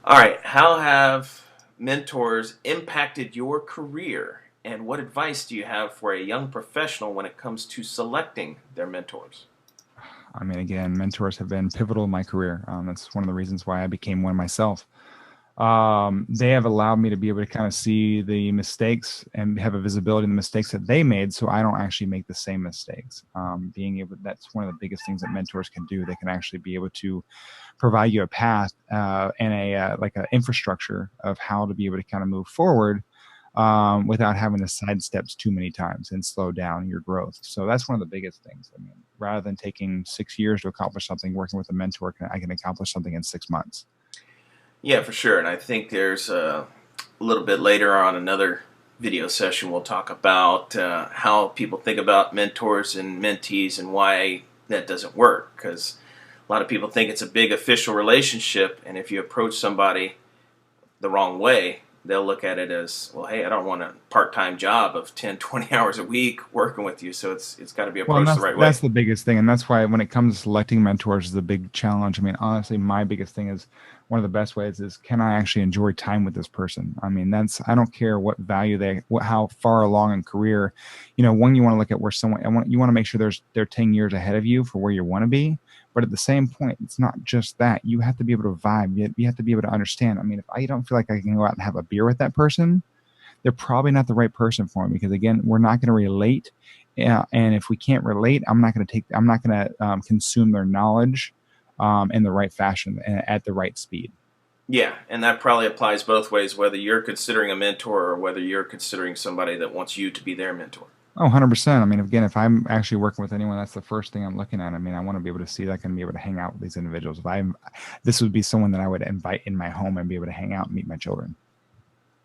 All right, how have mentors impacted your career, and what advice do you have for a young professional when it comes to selecting their mentors? I mean, again, mentors have been pivotal in my career. That's one of the reasons why I became one myself. They have allowed me to be able to kind of see the mistakes and have a visibility in the mistakes that they made, so I don't actually make the same mistakes. Being able, that's one of the biggest things that mentors can do. They can actually be able to provide you a path and a like an infrastructure of how to be able to kind of move forward without having to sidestep too many times and slow down your growth. So that's one of the biggest things. I mean, rather than taking 6 years to accomplish something, working with a mentor, I can accomplish something in 6 months. Yeah, for sure. And I think there's a little bit later on another video session we'll talk about how people think about mentors and mentees and why that doesn't work. Because a lot of people think it's a big official relationship, and if you approach somebody the wrong way, they'll look at it as, well, hey, I don't want a part-time job of 10, 20 hours a week working with you. So it's got to be Well, and approached the that's right way. that's the biggest thing, and that's why when it comes to selecting mentors is a big challenge. I mean, honestly, my biggest thing is one of the best ways is can I actually enjoy time with this person? I mean, that's I don't care what value how far along in career, when you want to look at where someone, you want to make sure they're 10 years ahead of you for where you want to be. But at the same point, it's not just that. You have to be able to vibe. You have to be able to understand. I mean, if I don't feel like I can go out and have a beer with that person, they're probably not the right person for me because again, we're not going to relate. And if we can't relate, I'm not going to consume their knowledge in the right fashion and at the right speed. Yeah, and that probably applies both ways, whether you're considering a mentor or whether you're considering somebody that wants you to be their mentor. Oh, 100%. I mean, again, if I'm actually working with anyone, that's the first thing I'm looking at. I mean, I want to be able to see that I can be able to hang out with these individuals. This would be someone that I would invite in my home and be able to hang out and meet my children.